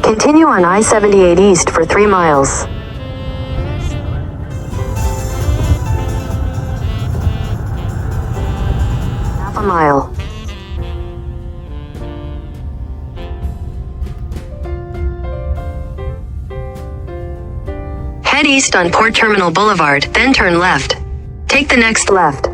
Continue on I-78 East for 3 miles. Half a mile. Head east on Port Terminal Boulevard, then turn left. Take the next left.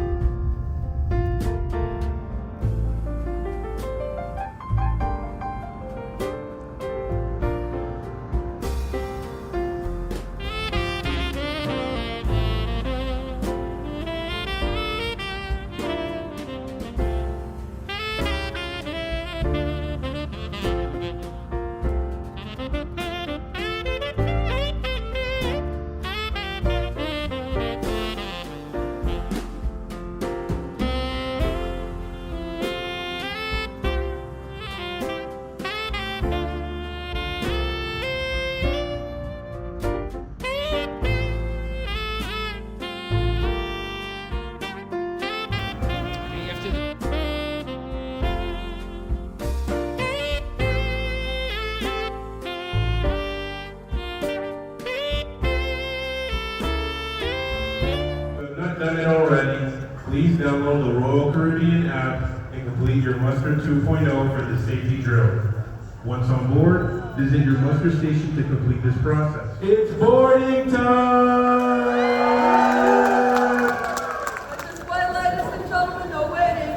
Done it already, please download the Royal Caribbean app and complete your Muster 2.0 for the safety drill. Once on board, visit your muster station to complete this process. It's boarding time! This is why, ladies and gentlemen, no waiting.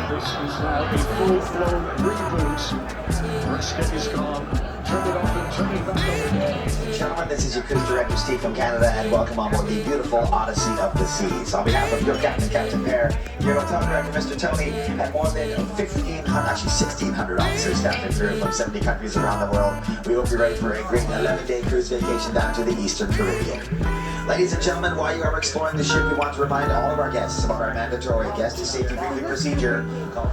This is now a full-blown reboot. Brisket is gone. Turn it off and turn it back on again. Gentlemen, this is your cruise director, Steve from Canada, and welcome on board the beautiful Odyssey of the Seas. On behalf of your captain, Captain Pear, your hotel director, Mr. Tony, and more than 1,500, actually 1,600 officers, staff and crew from 70 countries around the world, we hope you're ready for a great 11-day cruise vacation down to the Eastern Caribbean. Ladies and gentlemen, while you are exploring the ship, we want to remind all of our guests about our mandatory guest safety briefing procedure called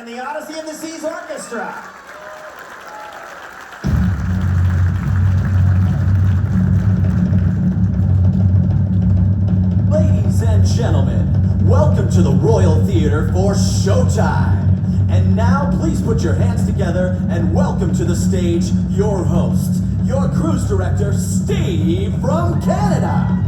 and the Odyssey of the Seas Orchestra. Ladies and gentlemen, welcome to the Royal Theater for showtime. And now please put your hands together and welcome to the stage your host, your cruise director, Steve from Canada.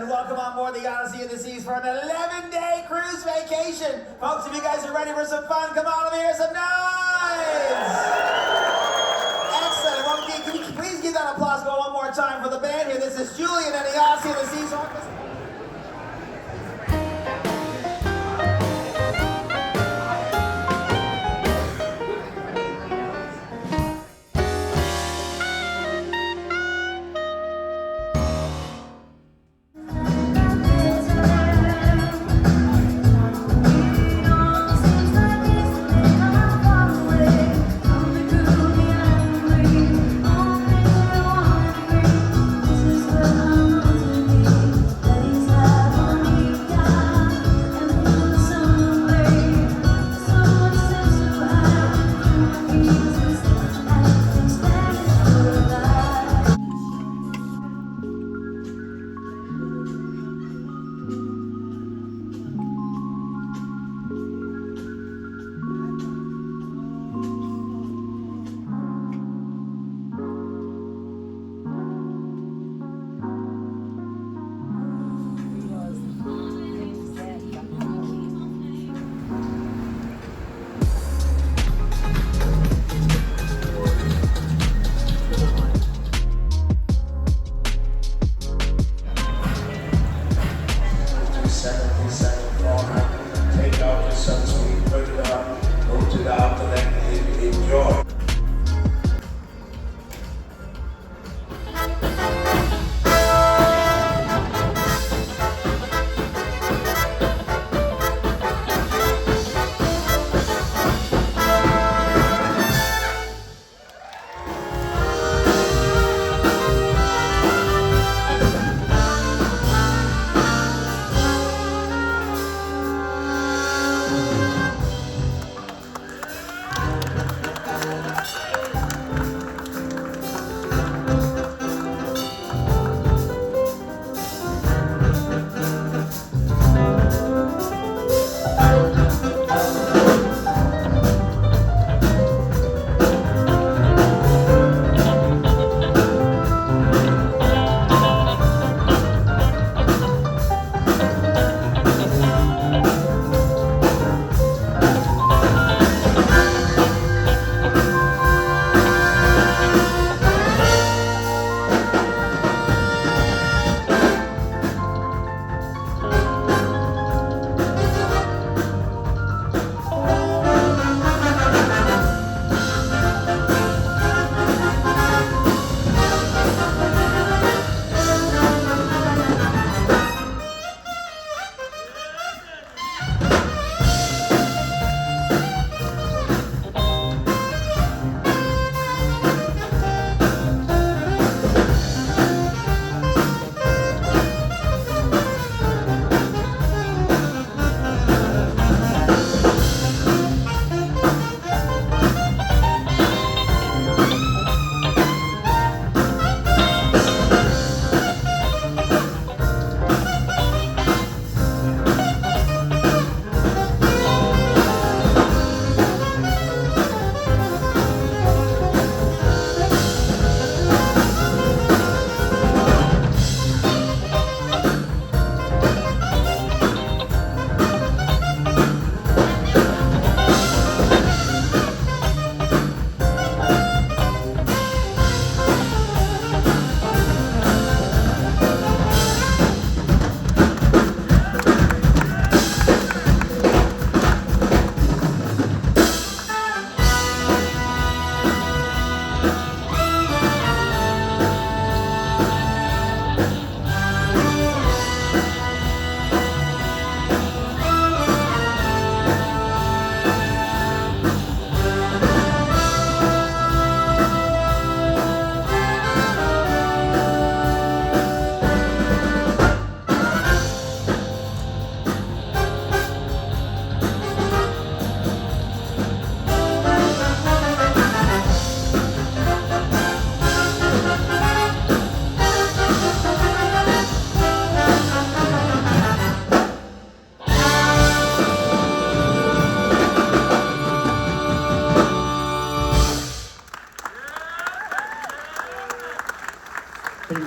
Welcome on board the Odyssey of the Seas for an 11-day cruise vacation. Folks, if you guys are ready for some fun, come on, let me hear some noise. Excellent. Well, can you please give that applause go one more time for the band here. This is Julian and the Odyssey of the Seas Orchestra. This is what I'm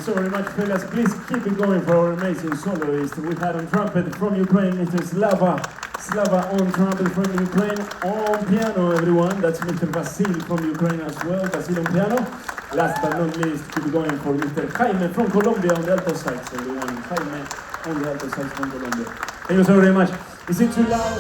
you so very much, fellas. Please keep it going for our amazing soloist. We had on trumpet from Ukraine, Mr. Slava. Slava on trumpet from Ukraine. On piano, everyone. That's Mr. Vasil from Ukraine as well. Vasil on piano. Last but not least, keep it going for Mr. Jaime from Colombia on the alto sax, everyone. Jaime on the alto sax from Colombia. Thank you so very much. Is it too loud?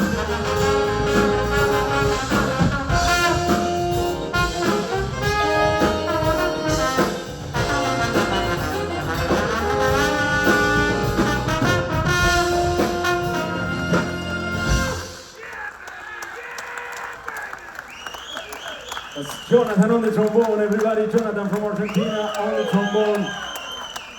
That's Jonathan on the trombone, everybody. Jonathan from Argentina on the trombone.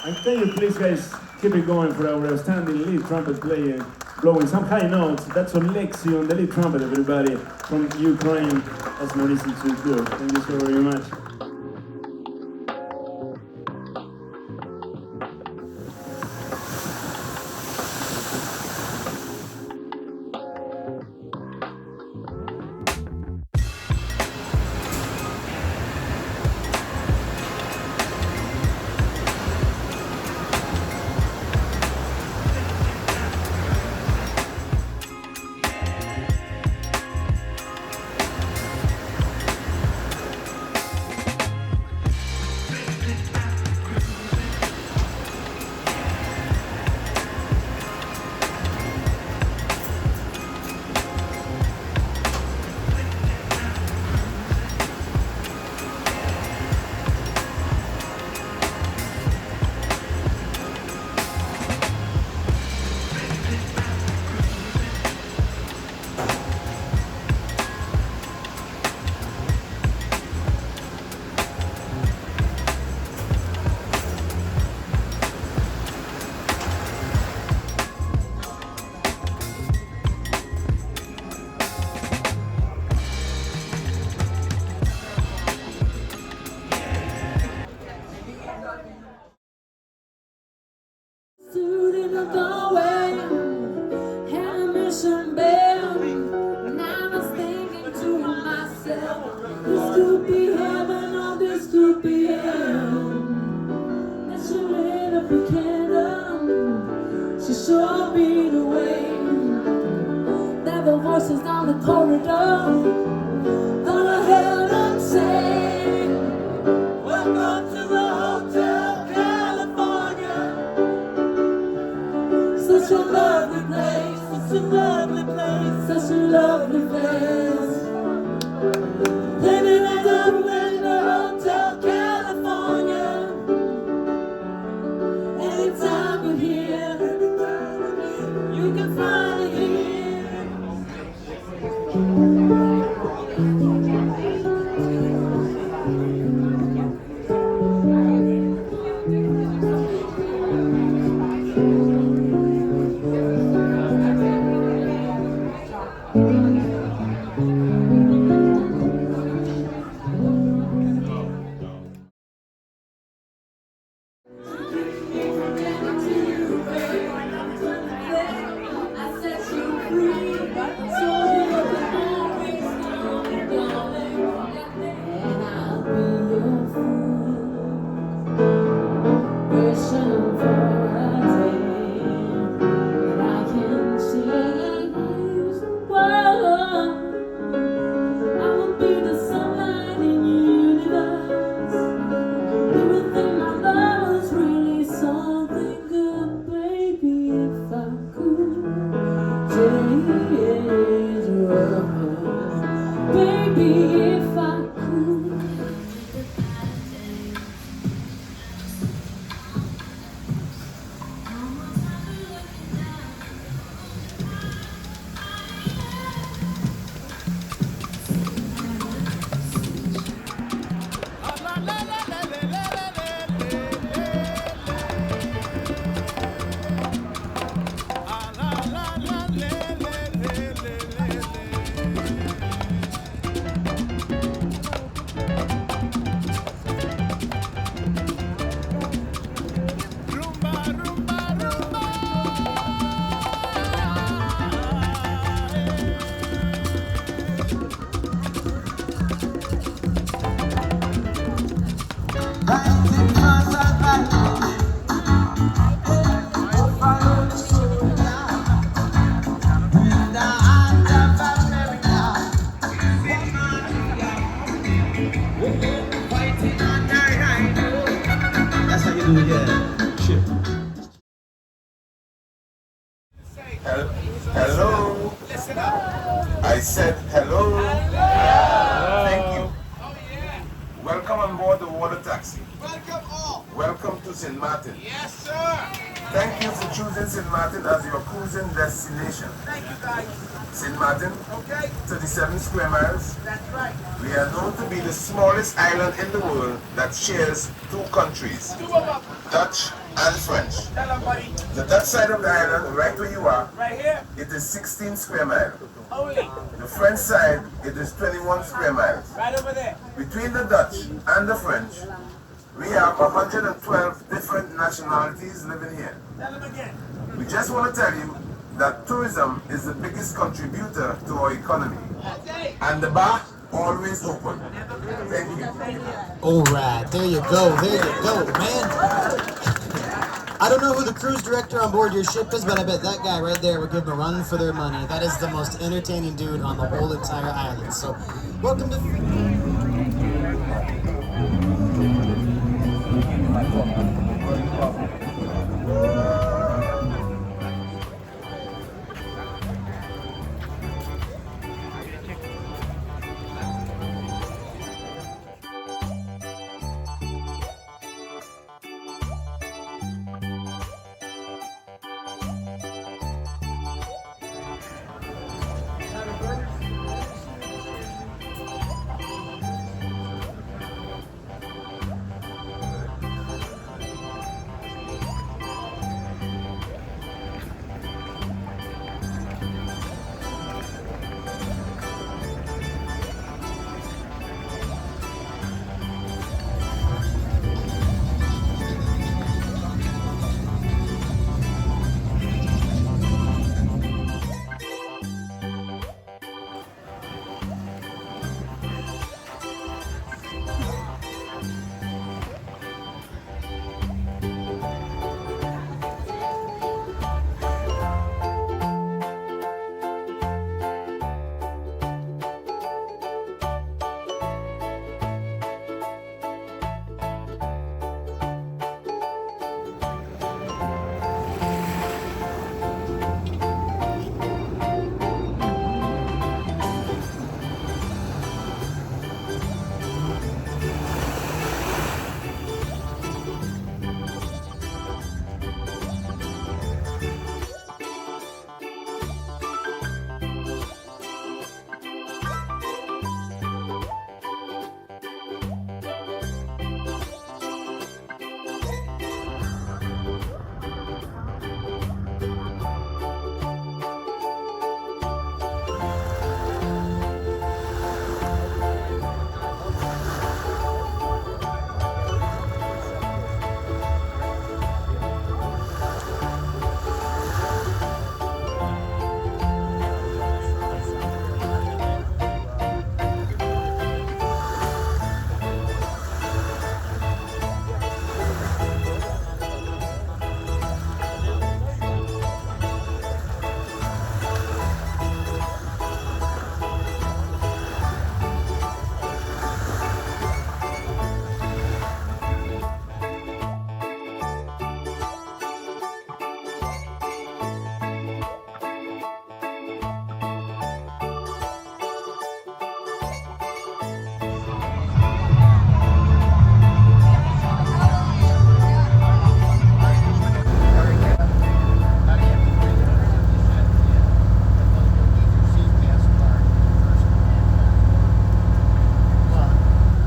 And can you please, guys, keep it going for our outstanding lead trumpet player, blowing some high notes. That's Oleksiy on the lead trumpet, everybody, from Ukraine. That's not easy to do. Thank you so very much. Stood in the doorway, had a mission bell, and I was thinking to myself, this could be heaven or this could be hell. And she lit up a candle, she showed me the way. There were voices down the corridor, thought I heard them say, welcome to the Hotel California. Such a lovely place, such a lovely place, such a lovely place. Living it up in the Hotel California. Anytime you're here, you can find it here. That's how you do it, yeah. Shit. Hello. I said hello. Thank you. Welcome on board the water taxi. Welcome all. Welcome to St. Martin. Yes, sir. Thank you for choosing St. Martin as your cruising destination. Thank you, guys. St. Martin, okay. 37 square miles. That's right. We are known to be the smallest island in the world that shares two countries, Dutch and French. Tell them, buddy. The Dutch side of the island, right where you are, right here, it is 16 square miles. Only. The French side, it is 21 square miles. Right over there. Between the Dutch and the French, we have 112 different nationalities living here. Tell them again. We just want to tell you that tourism is the biggest contributor to our economy. And the bar always open. Thank you. All right, there you go, man. I don't know who the cruise director on board your ship is, but I bet that guy right there would give them a run for their money. That is the most entertaining dude on the whole entire island. So, welcome to...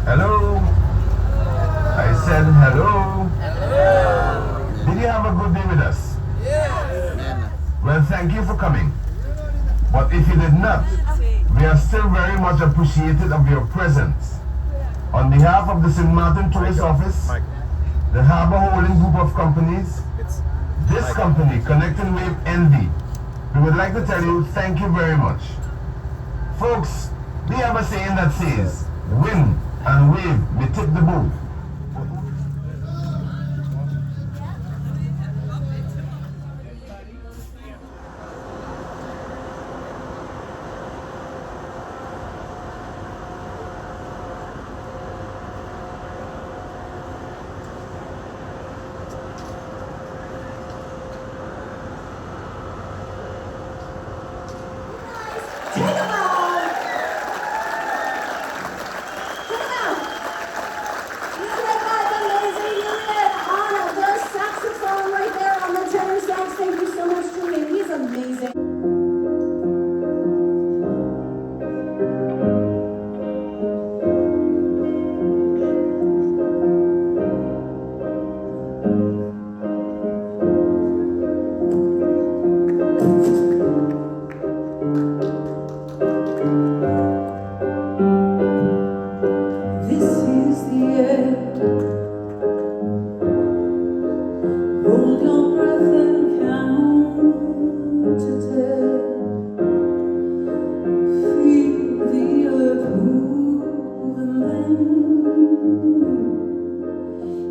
Hello. I said hello. Hello. Did you have a good day with us? Yes. Well, thank you for coming. But if you did not, we are still very much appreciative of your presence. On behalf of the St. Martin Tourist Office, the Harbour Holding Group of Companies, this company, Connecting Wave Envy, we would like to tell you thank you very much. Folks, we have a saying that says, wind and wave may tip the boat.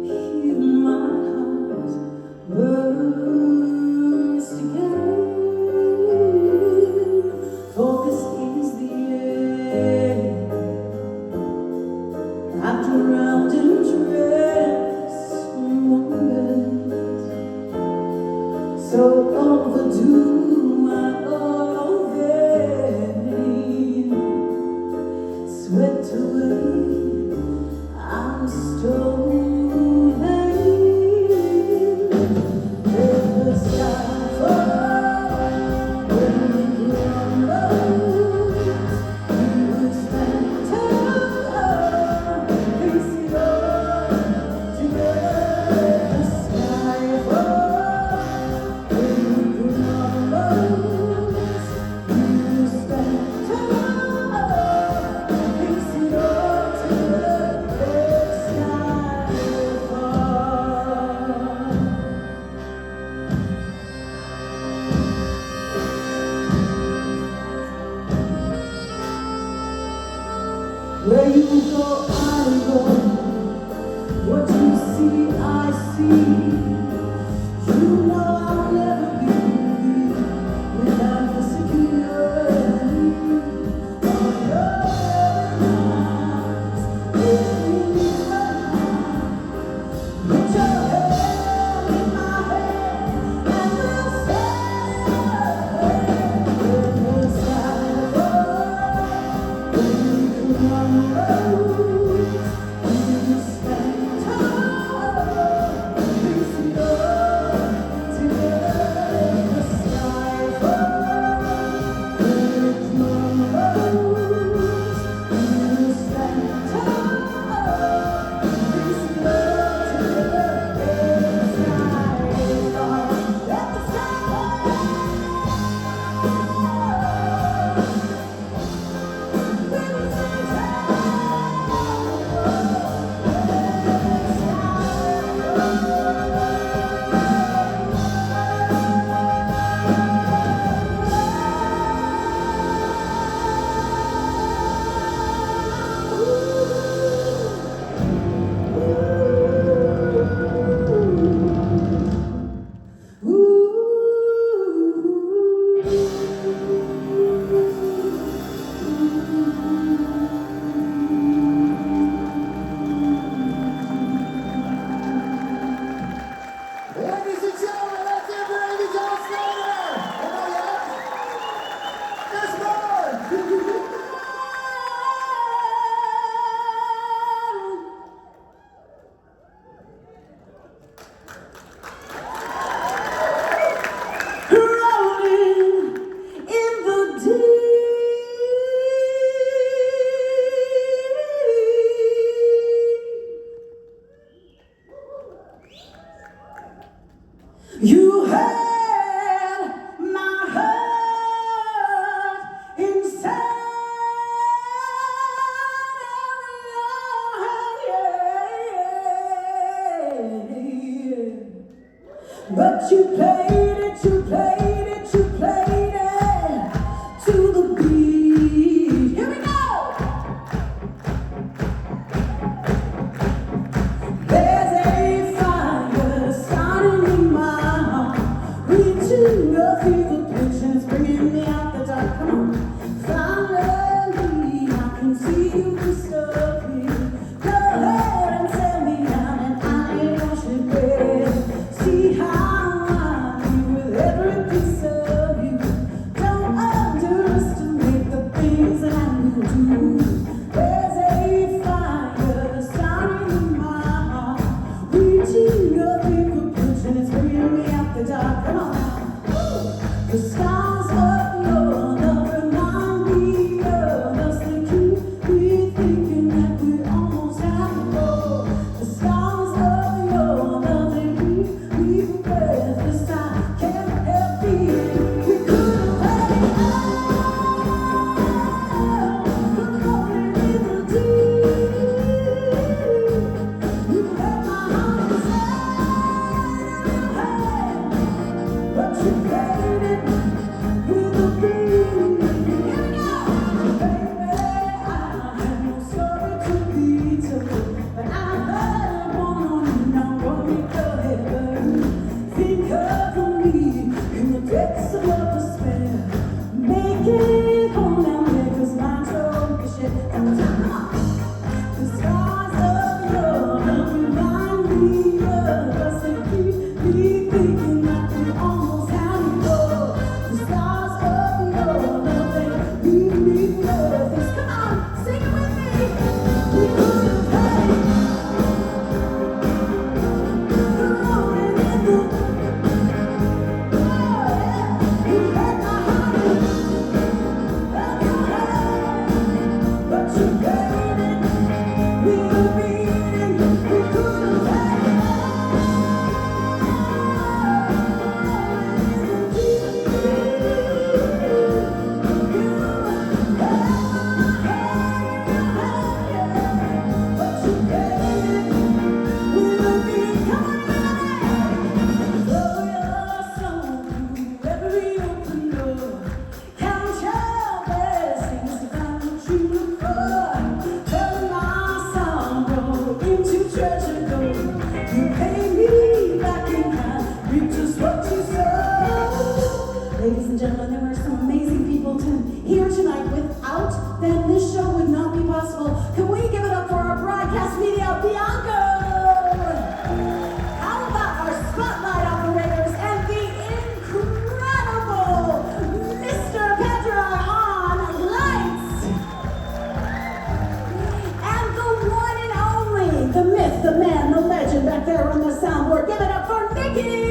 Hear my heart burst again, for this is the end. After round and dress moment, so overdue, I vain, swept away, I'm stolen. Let the sky fall, when it crumbles, you will stand tall, face it all together. The sky fall, when it crumbles, you will stand tall, face it all together. The sky fall. Where you go, I go. What you see, I see. You know I'll never be without the security of your eyes. If you put your hand in my hand, and we'll stand in the sky. Ladies and gentlemen, let's give it to John Snyder! Am I up? There's more! Rolling in the deep. You had my heart inside of your hand. But you played it, you played it, you played it to the beat. Here we go! There's a fire starting in my heart, reaching a fever pitch and it's bringing me out the dark. Come on. Finally, I can see you crystal clear. Go ahead and tell me now, and I ain't gonna regret. See how I feel with every piece of you. Don't underestimate the things that I will do. There's a fire starting in my heart, reaching a fever pitch and it's bringing me out the dark. Come on now. The stars of your love remind me of us. They keep me thinking that we almost have to go. The stars of your love, they keep me breathless. I can't help feeling we could have had it all. We're rolling in the deep. You had my heart inside of your hand, but you played it. Bianco. How about our spotlight operators and the incredible Mr. Pedro on lights? And the one and only, the myth, the man, the legend back there on the soundboard. Give it up for Nikki!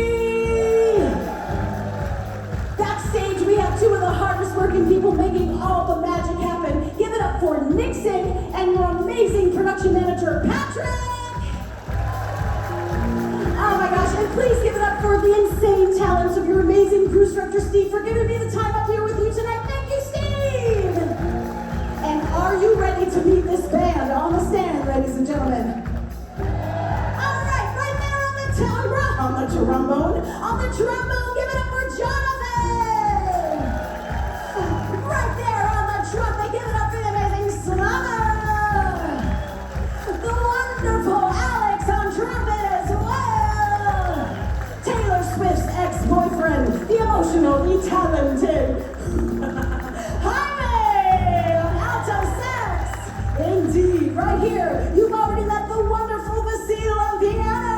Backstage, we have two of the hardest working people making all the magic happen. Give it up for Nixon and your amazing production manager, Patrick! Oh my gosh, and please give it up for the insane talents of your amazing cruise director, Steve, for giving me the time up here with you tonight. Thank you, Steve! And are you ready to meet this band on the stand, ladies and gentlemen? All right, right there on the trombone, give it up for Jonathan! Right there on the trumpet, give it up for the amazing Slava! The wonderful Alex on trumpet as well! Taylor Swift's ex-boyfriend, the emotionally talented Jaime on alto sax! Indeed, right here, you've already met the wonderful Vasile on piano!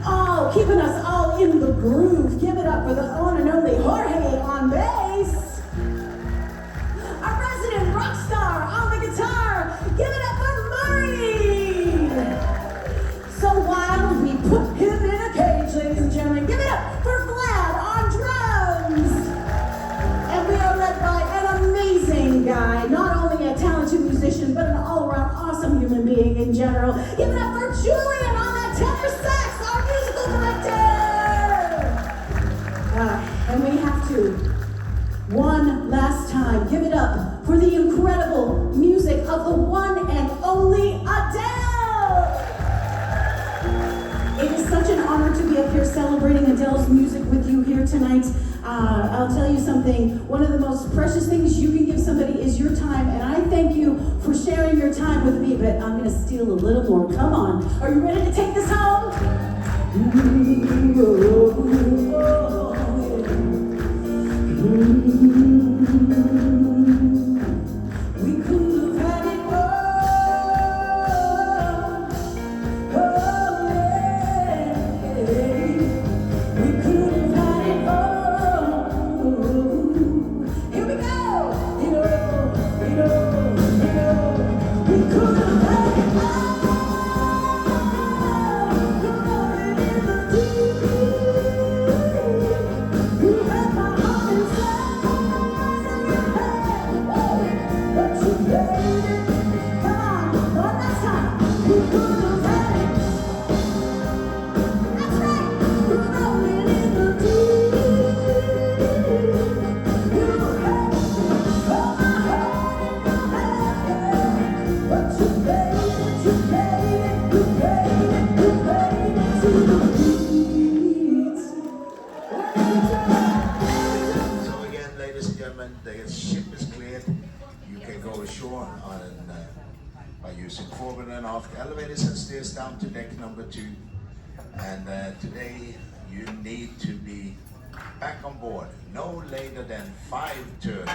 Oh, keeping us all in the groove. Give it up for the one and only Jorge on bass. Our resident rock star on the guitar. Give it up for Murray. So while we put him in a cage, ladies and gentlemen, give it up for Vlad on drums. And we are led by an amazing guy, not only a talented musician, but an all-around awesome human being in general. Give it up for Julian on that tenor sax, our musical director. And we have to, one last time, give it up for the incredible music of the one and only Adele. It is such an honor to be up here celebrating Adele's music with you here tonight. I'll tell you something, one of the most precious things you can give somebody is your time, and I thank you for sharing your time with me, but I'm gonna steal a little more. Come on, are you ready to take this home? We could have had it all. Oh, yeah. We could have had it all. Here we go. We could have had it all. Rolling in the deep. You had my heart inside. But you played it. Come on, one last time. We could have had it. That's right. Rolling in the deep. You had all my heart in your hand. But you played it, you played it, you played it, you played it to the beat. So again, ladies and gentlemen, the ship is cleared. You can go ashore by using forward and aft elevators and stairs down to deck number 2. And today you need to be back on board no later than 5:30.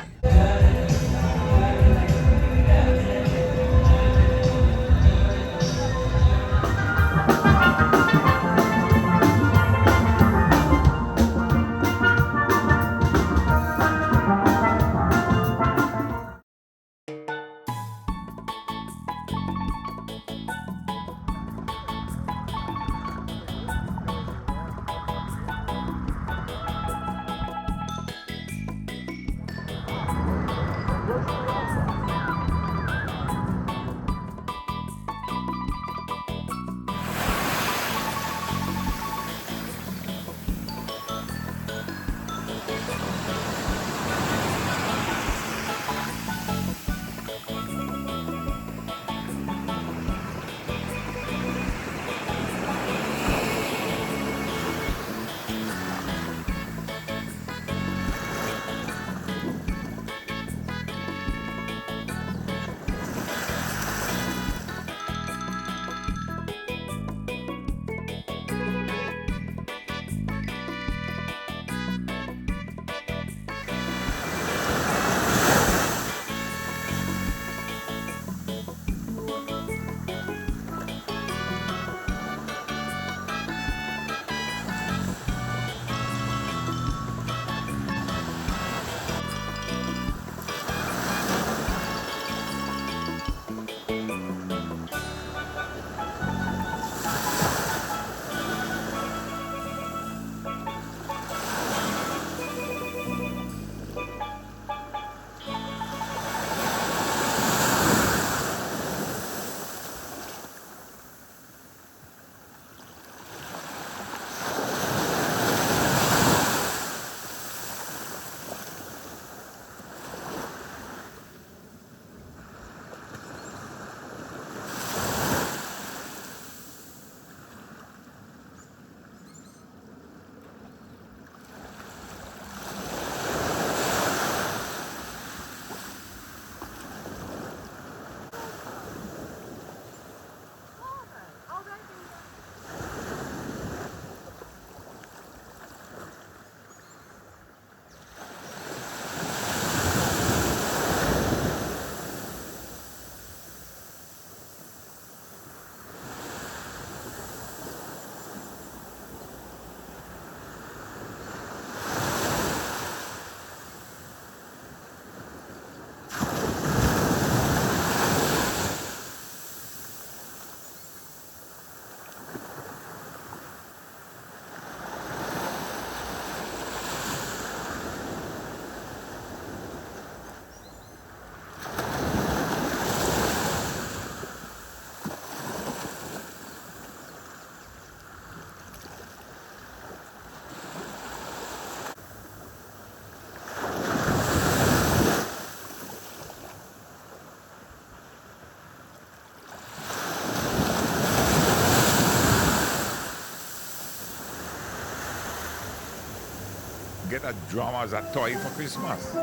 get a drum as a toy for Christmas. He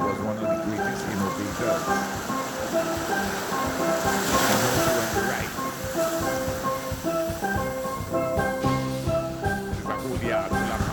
was one of the greatest innovators. Right. It's a whole yard full of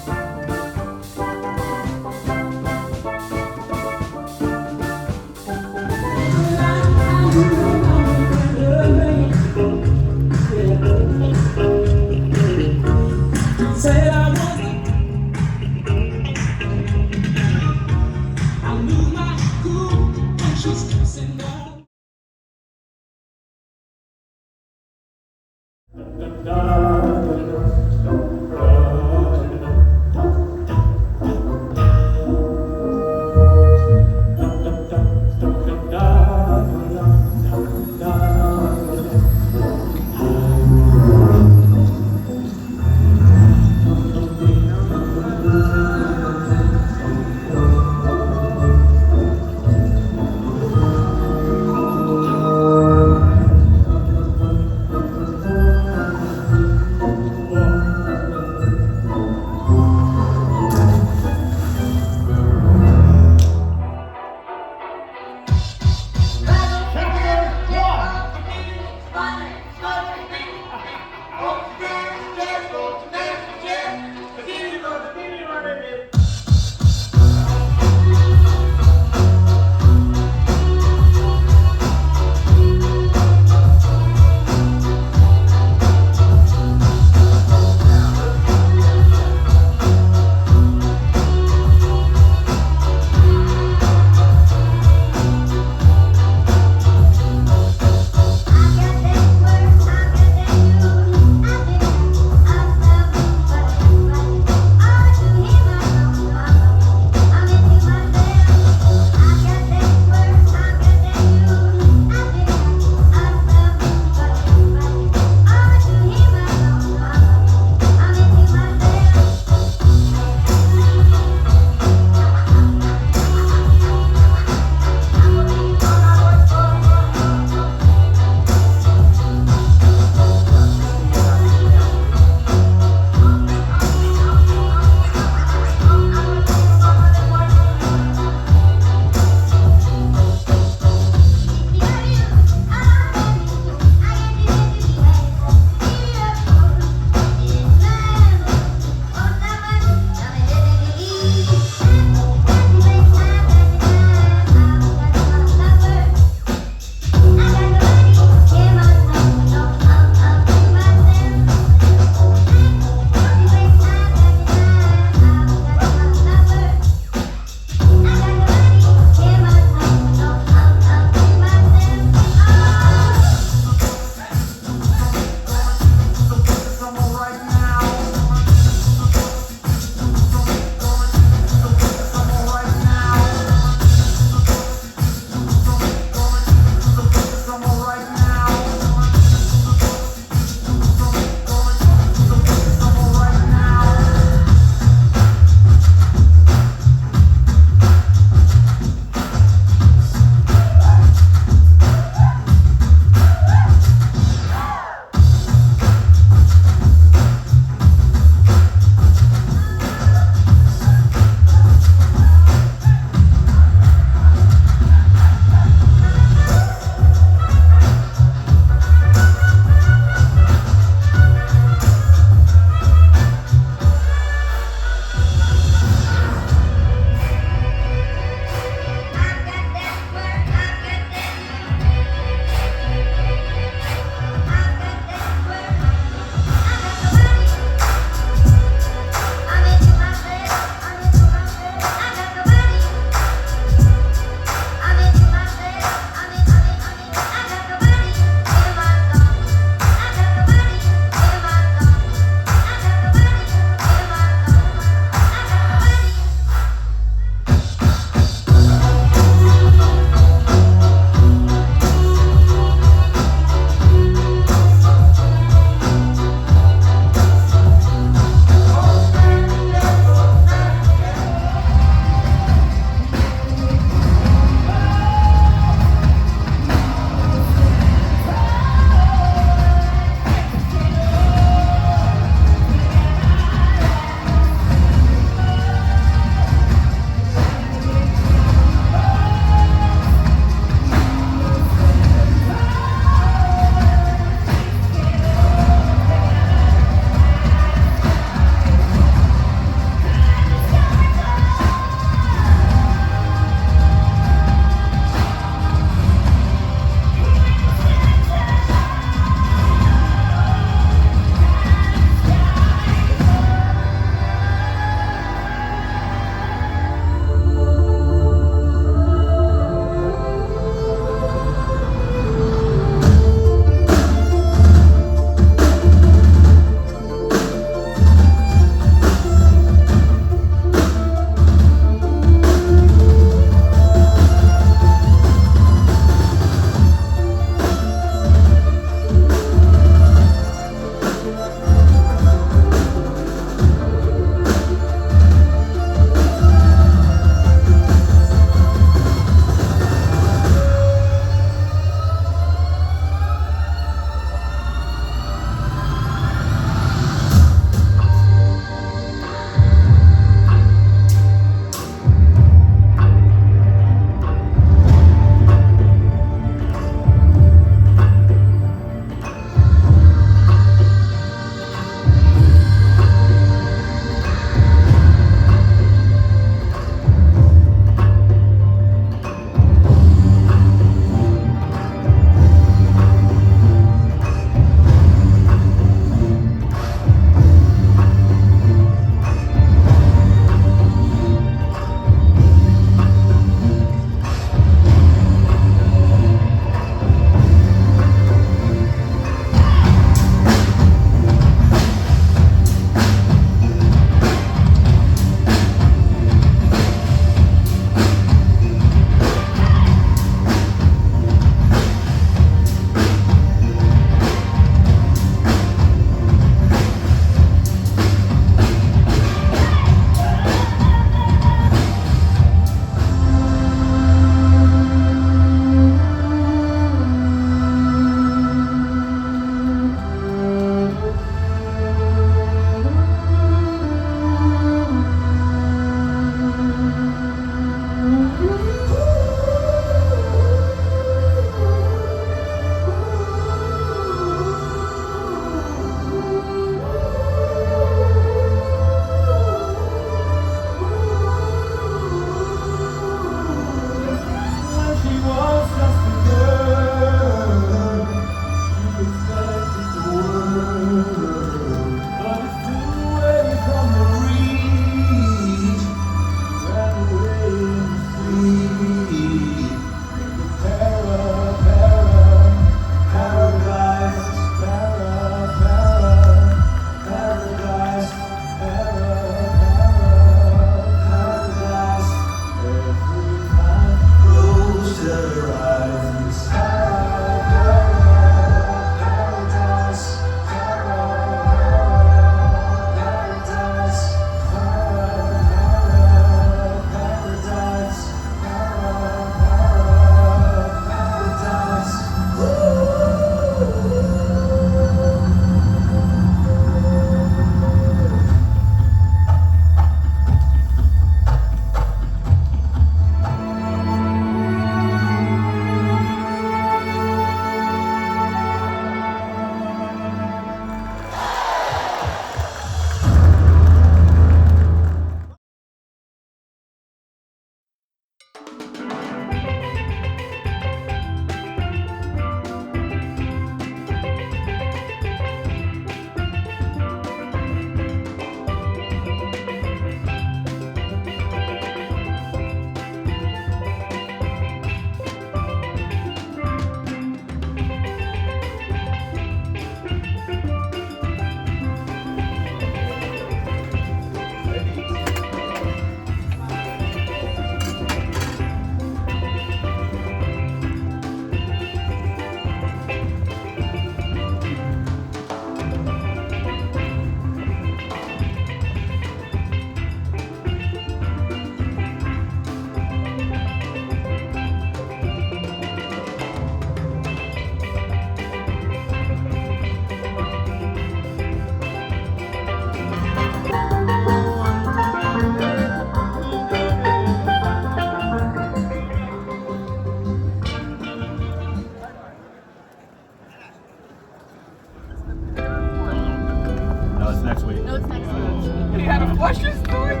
No, it's next week. No, it's next week. He had a flush his toilet.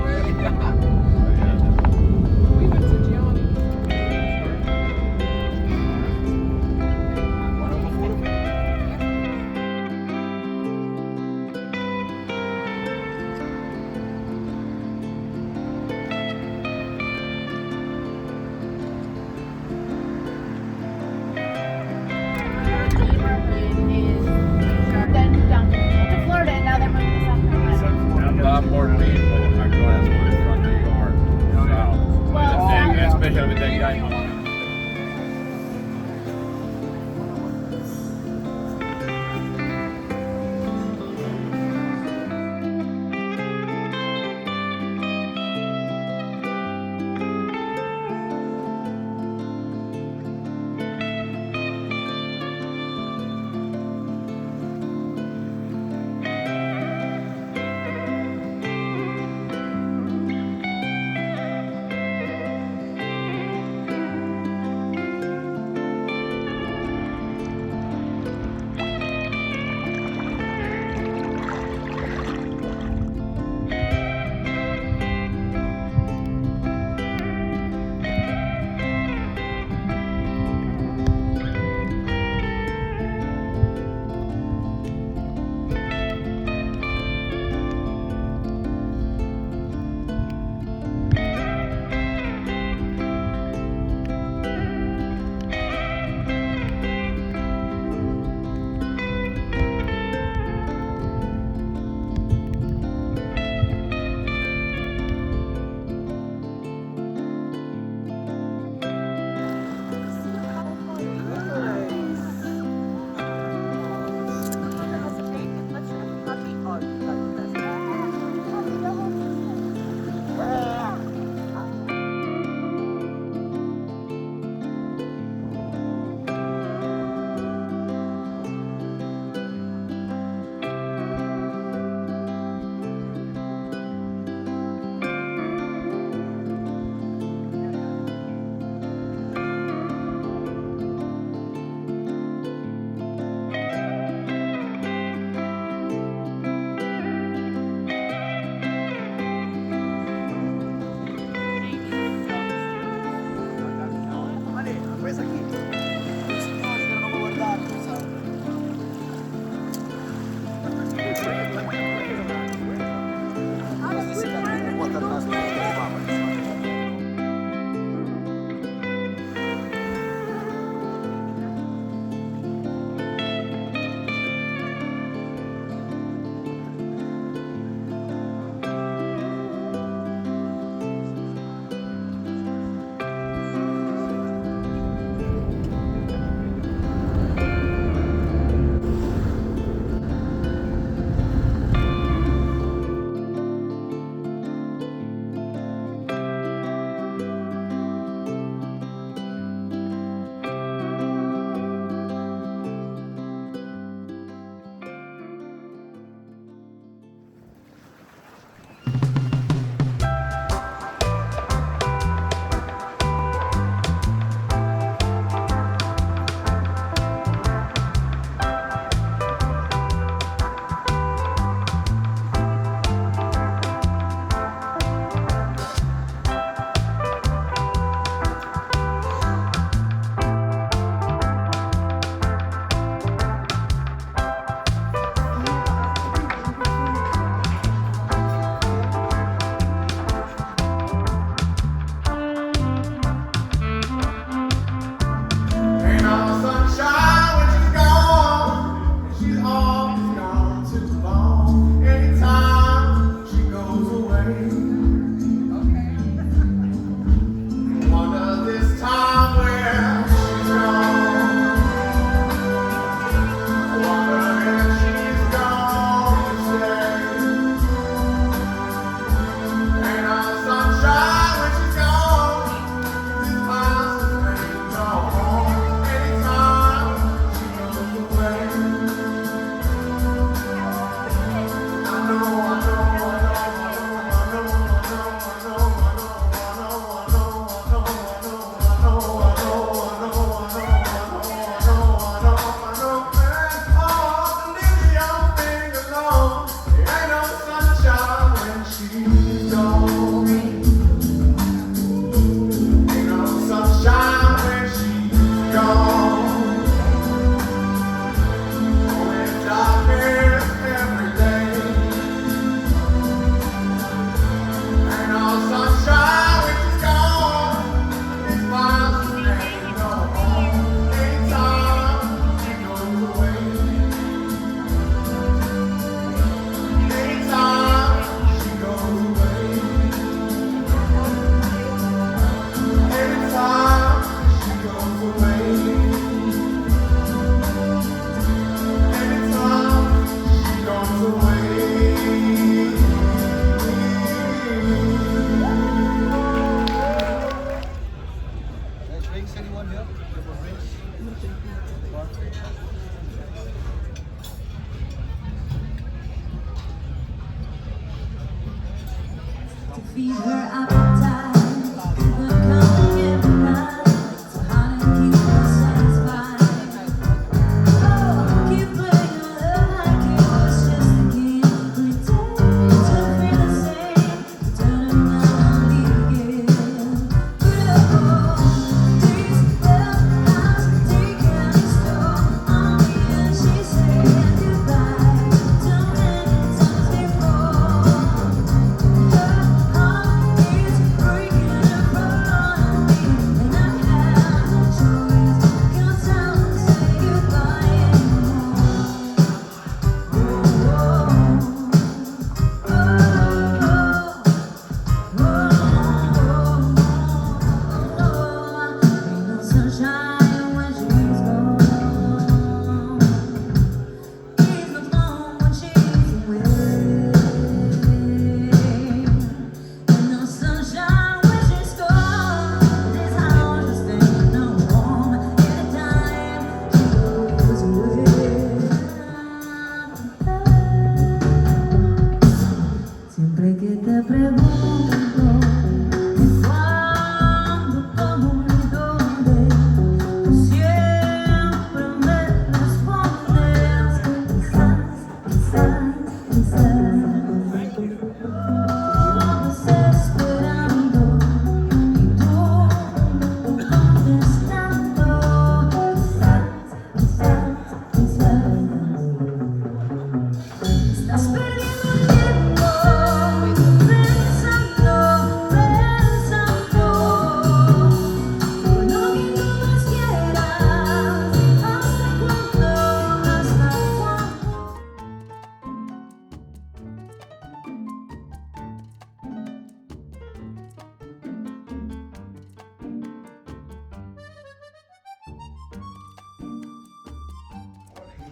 We went to Gianni. Then moved down to Florida, and now they're moving to South Carolina. A lot more people are glass my front yard. So, Well, especially with that guy.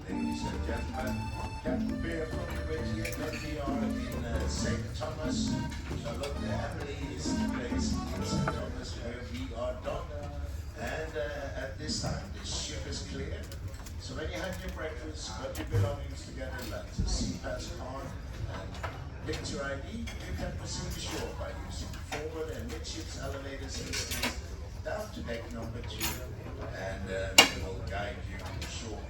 ladies and gentlemen. Captain Bear from the Bridge, and we are in St. Thomas. Charlotte Emily is the place in St. Thomas where we are done. And at this time, the ship is clear. So when you have your breakfast, put your belongings together, let the seatbelts on, and picture ID, you can proceed to shore by using forward and midships elevators and stairs down to deck number 2, and we will guide you to shore.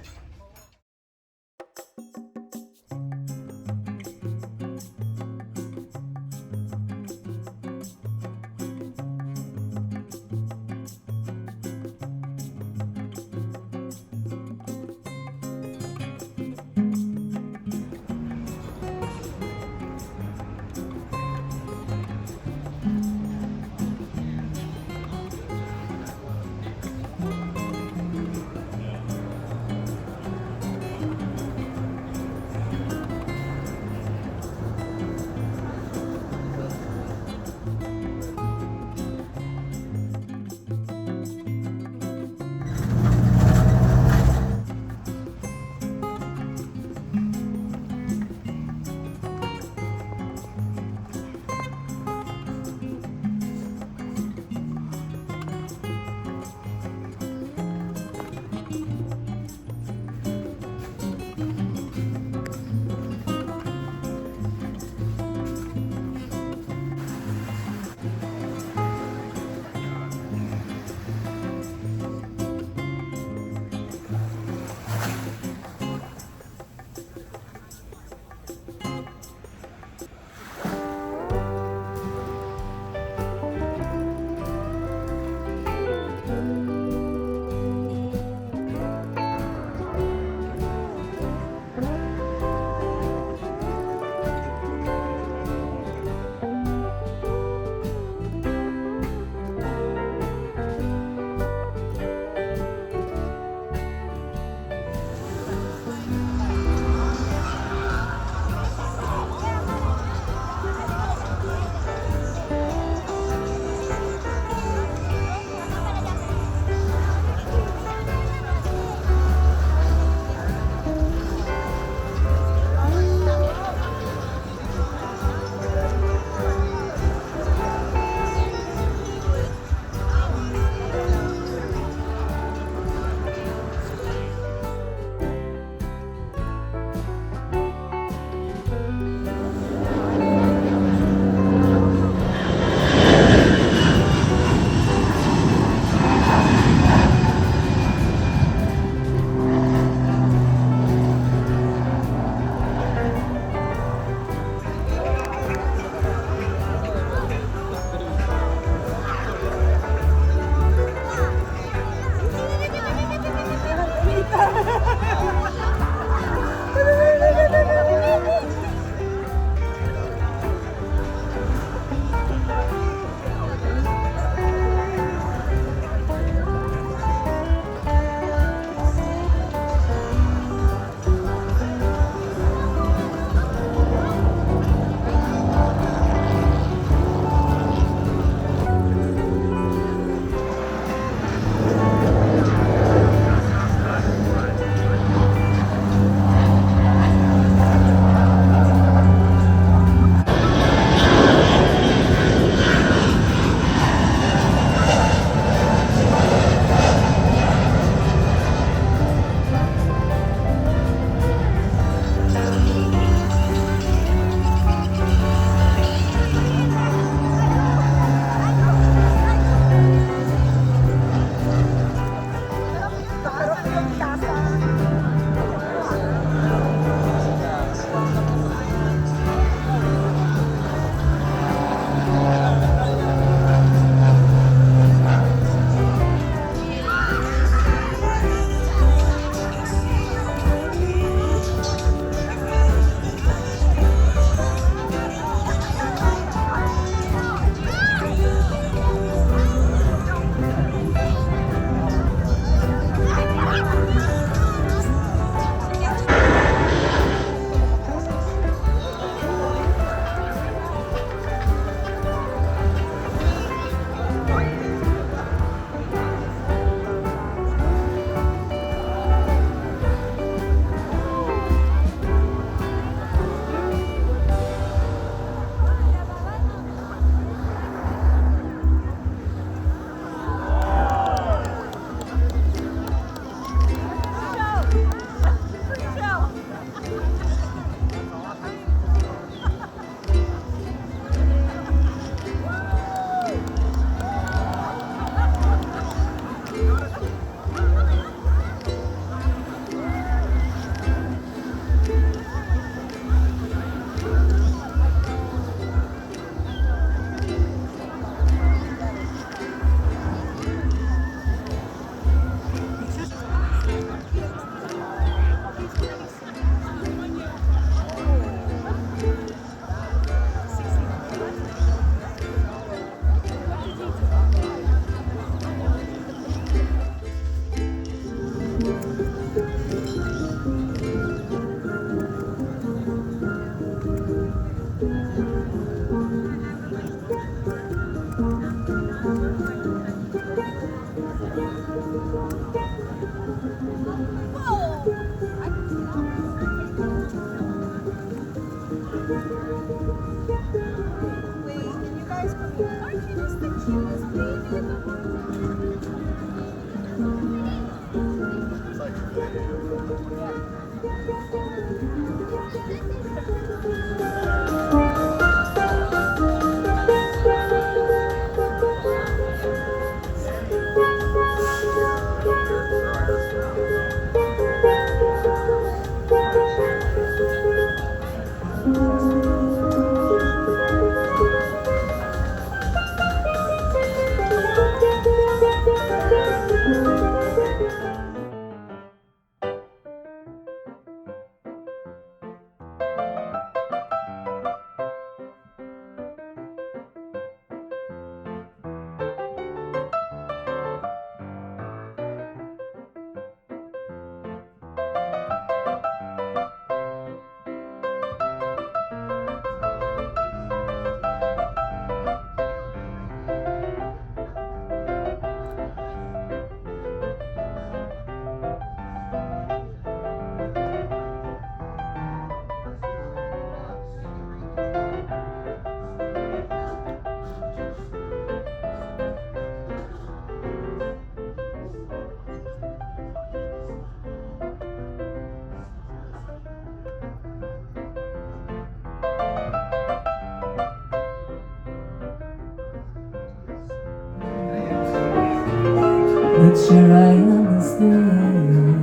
sure I understand.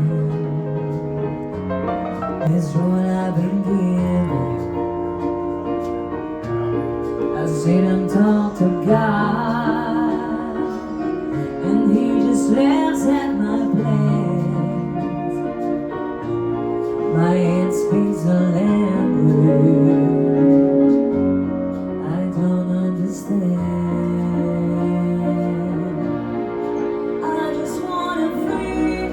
This road I've been given. I seen him talk to God, and he just laughs at my plans. My aunt speaks a language I don't understand. I just wanna free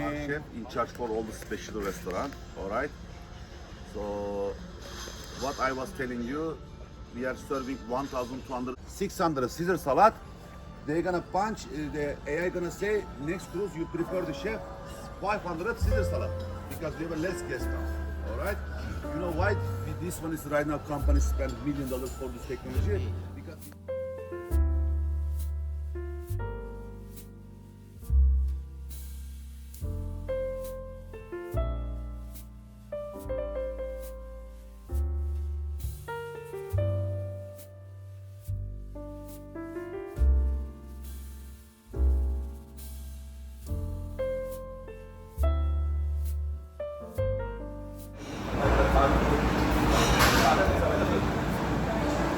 our chef in charge for all the special restaurant. All right. So what I was telling you, we are serving 1,200, 600 Caesar salad. They're gonna punch. The AI gonna say next cruise you prefer the chef 500 Caesar salad because we have a less guest now. All right. You know why? This one is right now companies spend $1 million for this technology because.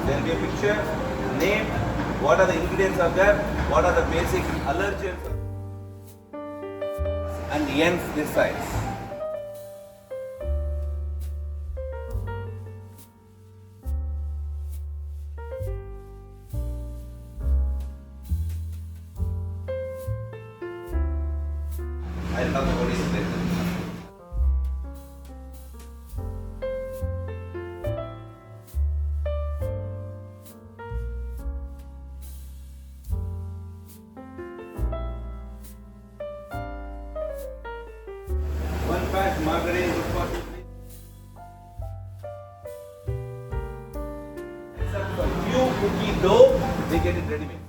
There will be a picture, name, what are the ingredients are there, what are the basic allergens, and ends this size. I'll talk about this later. One pack margarine good for 2 days. Except for few cookie dough, they get it ready made.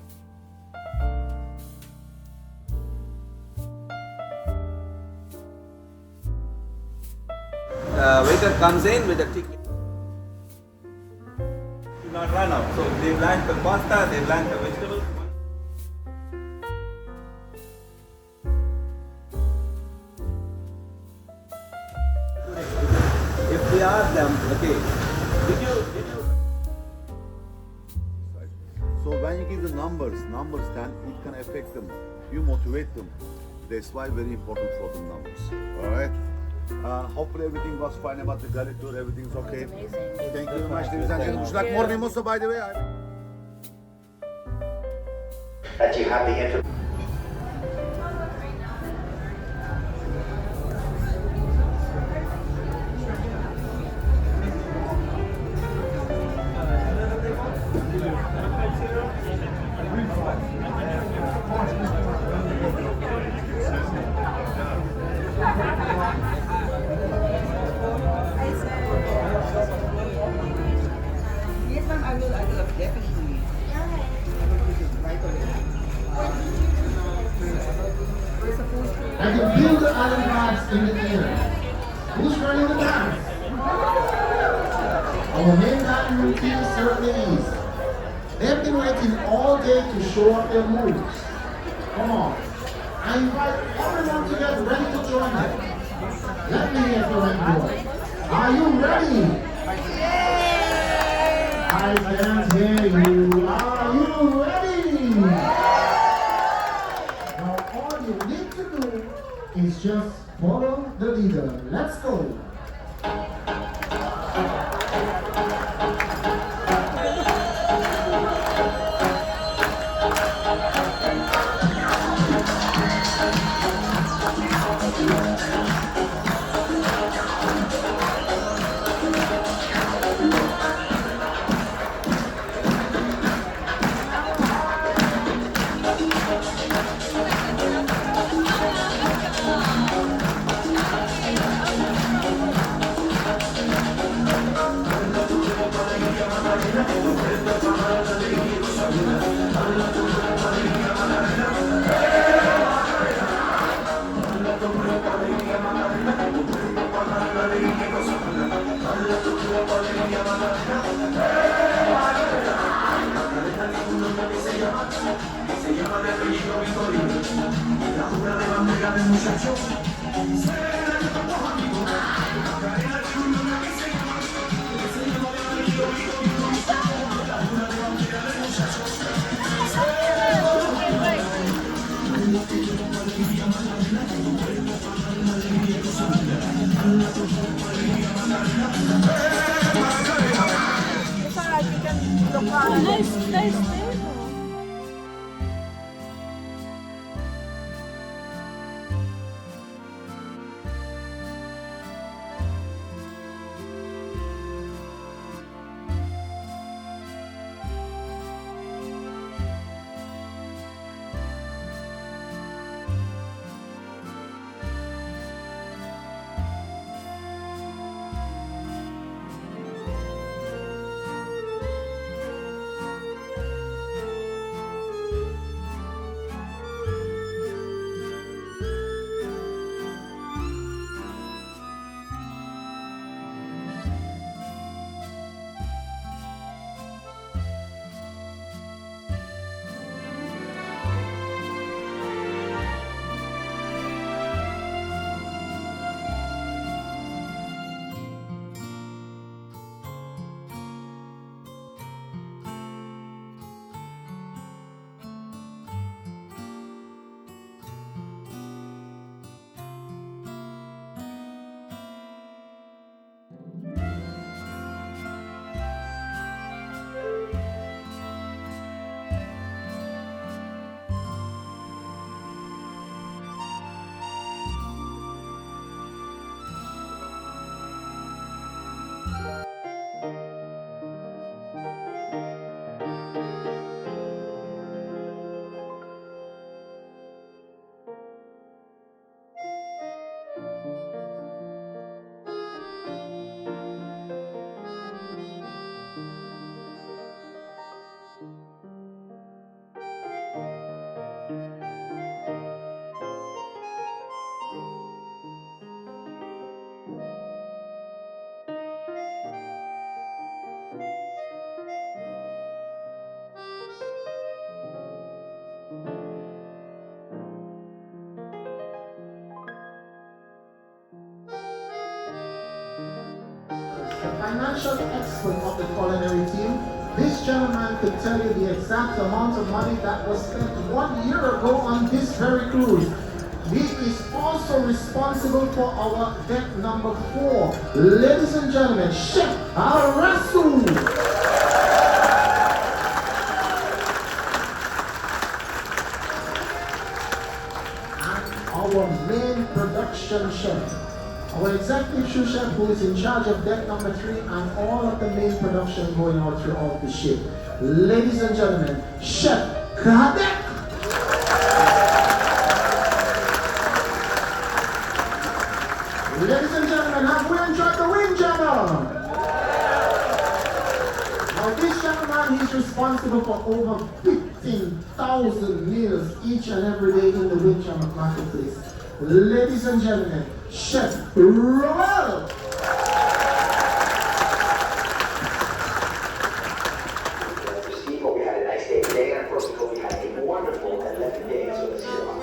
The waiter comes in with a ticket. Do not run out. So they blanch the pasta, they blanch the vegetables. If we ask them, okay, did you? So when you give the numbers then it can affect them. You motivate them. That's why very important for the numbers. All right. Hopefully everything was fine about the garniture. Everything's okay. Thank you very much, ladies and gentlemen. Would you like more mimosa, by the way? That you have the information. Yes, ma'am, I will definitely. I can feel the island vibes in the air. Who's running the dance? Our main Latin routine certainly is. They've been waiting all day to show up their moves. Come on. I invite everyone to get ready to join them. Let me hear from everyone. Are you ready? I can't hear you. Are you ready? Now all you need to do is just follow the leader. Let's go. financial expert of the culinary team. This gentleman could tell you the exact amount of money that was spent 1 year ago on this very cruise. He is also responsible for our deck number 4. Ladies and gentlemen, Chef Arasu. Our main production chef, our executive sous chef who is in charge of deck number 3 and all of the main production going out throughout the ship. Ladies and gentlemen, Chef Kadek. Ladies and gentlemen, have we enjoyed the Windjammer? Now this gentleman, he's responsible for over 15,000 meals each and every day in the Windjammer marketplace. Ladies and gentlemen, Chef Royal. Steve, hope you had a nice day today, and of course we hope you had a wonderful 11 days with us here on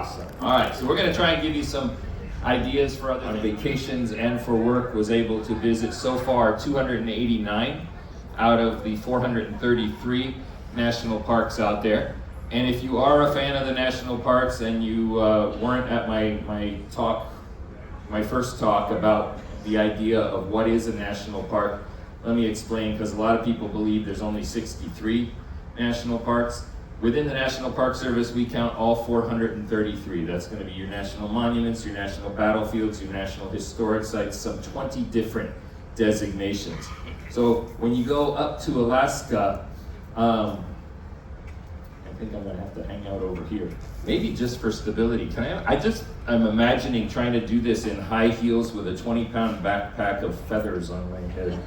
Awesome. All right, so we're going to try and give you some ideas for other vacations and for work. Was able to visit so far 289 out of the 433 national parks out there. And if you are a fan of the national parks and you weren't at my first talk about the idea of what is a national park, let me explain, because a lot of people believe there's only 63 national parks. Within the National Park Service, we count all 433. That's going to be your national monuments, your national battlefields, your national historic sites, some 20 different designations. So when you go up to Alaska, I think I'm going to have to hang out over here. Maybe just for stability. I'm imagining trying to do this in high heels with a 20-pound backpack of feathers on my head.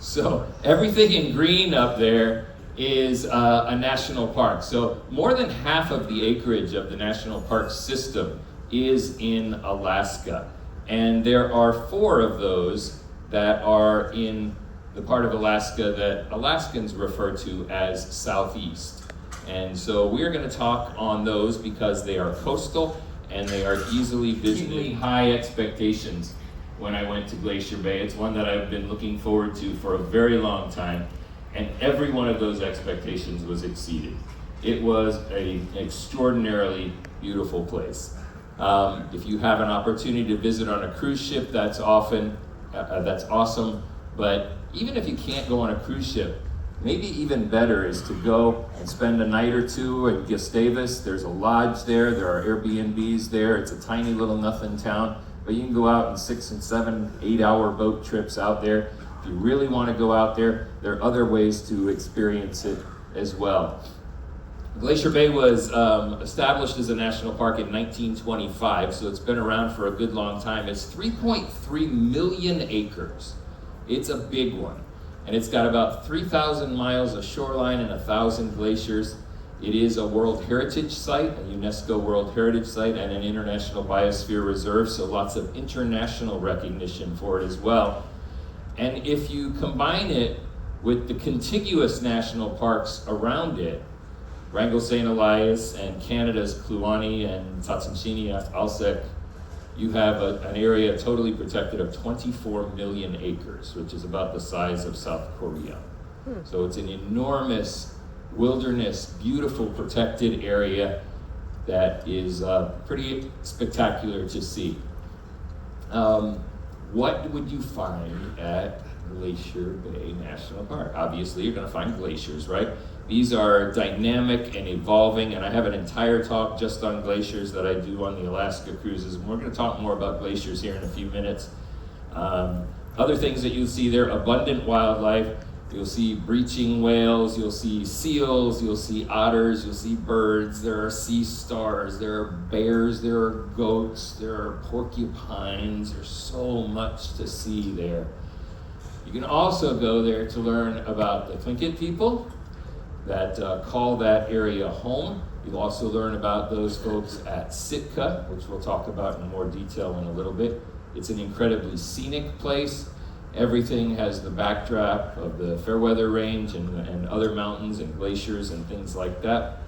So everything in green up there is a national park. So more than half of the acreage of the national park system is in Alaska. And there are 4 of those that are in the part of Alaska that Alaskans refer to as Southeast. And so we're going to talk on those because they are coastal and they are easily visited. High expectations when I went to Glacier Bay. It's one that I've been looking forward to for a very long time, and every one of those expectations was exceeded. It was an extraordinarily beautiful place. If you have an opportunity to visit on a cruise ship, that's awesome. But even if you can't go on a cruise ship, maybe even better is to go and spend a night or two at Gustavus. There's a lodge there. There are Airbnbs there. It's a tiny little nothing town. But you can go out in 6 and 7, 8-hour boat trips out there. If you really want to go out there, there are other ways to experience it as well. Glacier Bay was established as a national park in 1925, so it's been around for a good long time. It's 3.3 million acres. It's a big one. And it's got about 3,000 miles of shoreline and 1,000 glaciers. It is a World Heritage Site, a UNESCO World Heritage Site, and an International Biosphere Reserve, so lots of international recognition for it as well. And if you combine it with the contiguous national parks around it, Wrangell St. Elias and Canada's Kluane and Tsatsinchini-Alsek, you have an area totally protected of 24 million acres, which is about the size of South Korea. So it's an enormous wilderness, beautiful protected area that is pretty spectacular to see. What would you find at Glacier Bay National Park? Obviously, you're going to find glaciers, right? These are dynamic and evolving, and I have an entire talk just on glaciers that I do on the Alaska cruises, and we're going to talk more about glaciers here in a few minutes. Other things that you'll see there, abundant wildlife. You'll see breaching whales, you'll see seals, you'll see otters, you'll see birds, there are sea stars, there are bears, there are goats, there are porcupines, there's so much to see there. You can also go there to learn about the Tlingit people that call that area home. You'll also learn about those folks at Sitka, which we'll talk about in more detail in a little bit. It's an incredibly scenic place. Everything has the backdrop of the Fairweather Range and other mountains and glaciers and things like that.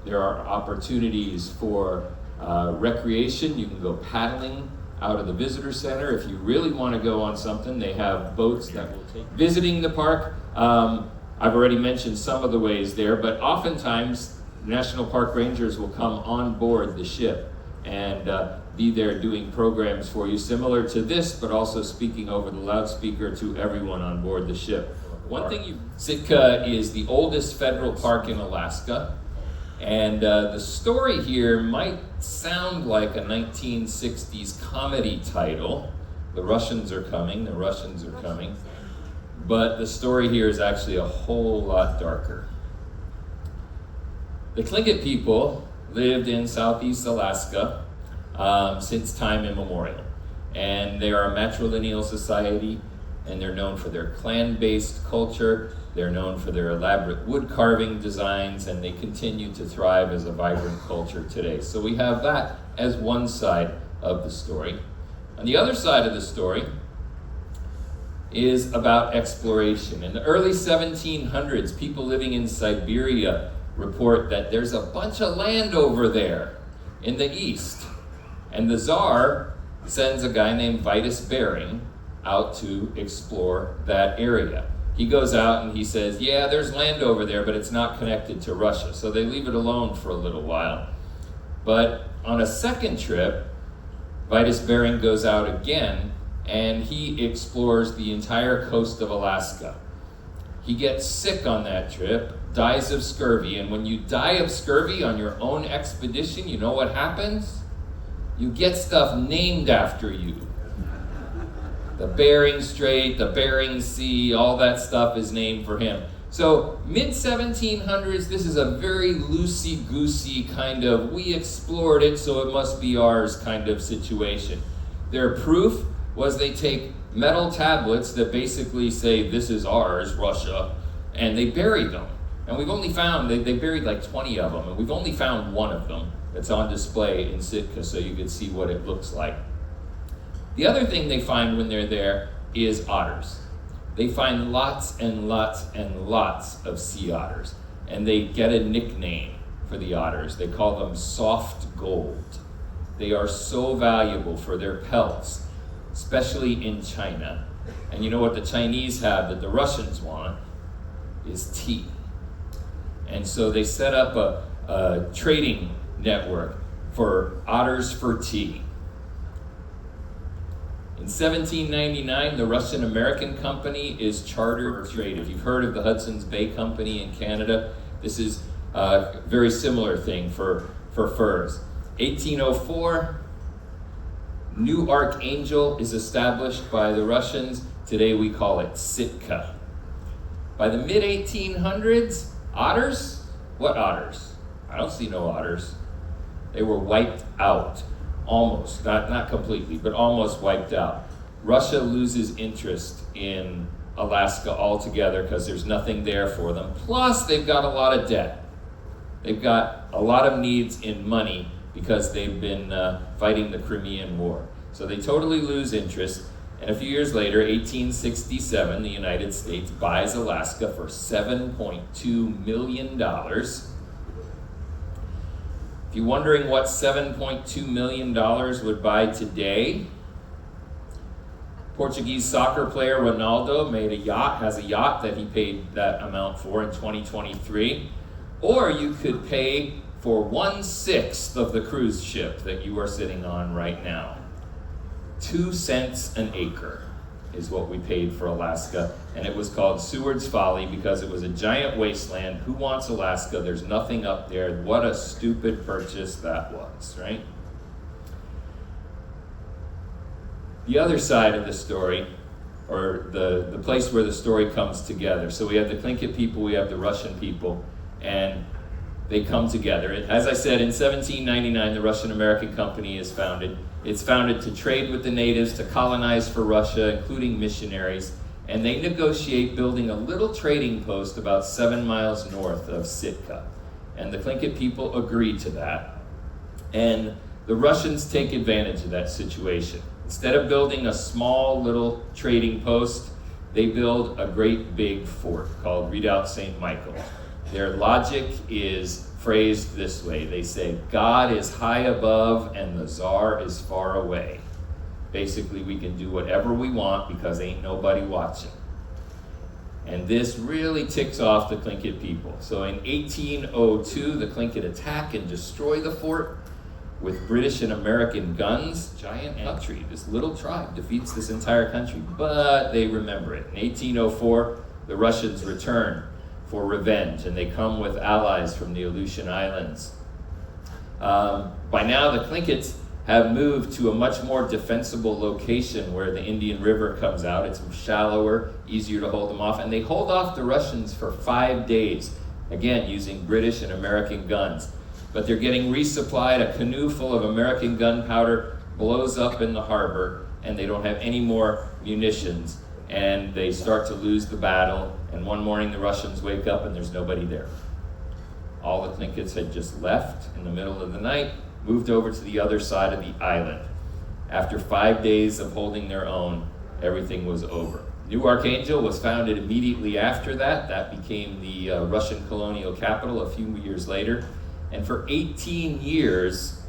There are opportunities for recreation. You can go paddling out of the visitor center. If you really want to go on something, they have boats that will take you. Visiting the park, I've already mentioned some of the ways there, but oftentimes National Park Rangers will come on board the ship and be there doing programs for you, similar to this, but also speaking over the loudspeaker to everyone on board the ship. One thing, Sitka is the oldest federal park in Alaska, and the story here might sound like a 1960s comedy title. The Russians are coming, the Russians are coming. But the story here is actually a whole lot darker. The Tlingit people lived in southeast Alaska since time immemorial. And they are a matrilineal society, and they're known for their clan-based culture. They're known for their elaborate wood carving designs, and they continue to thrive as a vibrant culture today. So we have that as one side of the story. On the other side of the story is about exploration. In the early 1700s, people living in Siberia report that there's a bunch of land over there in the east. And the Tsar sends a guy named Vitus Bering out to explore that area. He goes out and he says, yeah, there's land over there, but it's not connected to Russia. So they leave it alone for a little while. But on a second trip, Vitus Bering goes out again and he explores the entire coast of Alaska. He gets sick on that trip, dies of scurvy, and when you die of scurvy on your own expedition, you know what happens? You get stuff named after you. The Bering Strait, the Bering Sea, all that stuff is named for him. So mid-1700s, this is a very loosey-goosey kind of, we explored it, so it must be ours kind of situation. Their proof was they take metal tablets that basically say, this is ours, Russia, and they bury them. And we've only found, they buried like 20 of them, and we've only found one of them that's on display in Sitka, so you can see what it looks like. The other thing they find when they're there is otters. They find lots and lots and lots of sea otters, and they get a nickname for the otters. They call them soft gold. They are so valuable for their pelts, especially in China. And you know what the Chinese have that the Russians want is tea. And so they set up a trading network for otters for tea. In 1799, the Russian-American Company is chartered for trade. If you've heard of the Hudson's Bay Company in Canada, this is a very similar thing for furs. 1804, New Archangel is established by the Russians. Today we call it Sitka. By the mid-1800s, otters? What otters? I don't see no otters. They were wiped out. Almost, not completely, but almost wiped out. Russia loses interest in Alaska altogether because there's nothing there for them. Plus, they've got a lot of debt. They've got a lot of needs in money because they've been fighting the Crimean War. So they totally lose interest. And a few years later, 1867, the United States buys Alaska for $7.2 million. If you're wondering what $7.2 million would buy today, Portuguese soccer player Ronaldo has a yacht that he paid that amount for in 2023. Or you could pay for 1/6 of the cruise ship that you are sitting on right now. 2 cents an acre is what we paid for Alaska, and it was called Seward's Folly because it was a giant wasteland. Who wants Alaska? There's nothing up there. What a stupid purchase that was, right? The other side of the story, or the place where the story comes together. So we have the Tlingit people, we have the Russian people, and they come together. As I said, in 1799, the Russian-American Company is founded. It's founded to trade with the natives, to colonize for Russia, including missionaries, and they negotiate building a little trading post about 7 miles north of Sitka. And the Tlingit people agree to that. And the Russians take advantage of that situation. Instead of building a small little trading post, they build a great big fort called Redoubt St. Michael. Their logic is phrased this way. They say, God is high above and the Tsar is far away. Basically, we can do whatever we want because ain't nobody watching. And this really ticks off the Tlingit people. So in 1802, the Tlingit attack and destroy the fort with British and American guns. Giant country, this little tribe defeats this entire country, but they remember it. In 1804, the Russians return for revenge, and they come with allies from the Aleutian Islands. By now, the Tlingits have moved to a much more defensible location where the Indian River comes out. It's shallower, easier to hold them off, and they hold off the Russians for 5 days, again, using British and American guns. But they're getting resupplied. A canoe full of American gunpowder blows up in the harbor, and they don't have any more munitions, and they start to lose the battle. And one morning the Russians wake up and there's nobody there. All the Tlingits had just left in the middle of the night, moved over to the other side of the island. After 5 days of holding their own, everything was over. New Archangel was founded immediately after that. That became the Russian colonial capital a few years later. And for 18 years,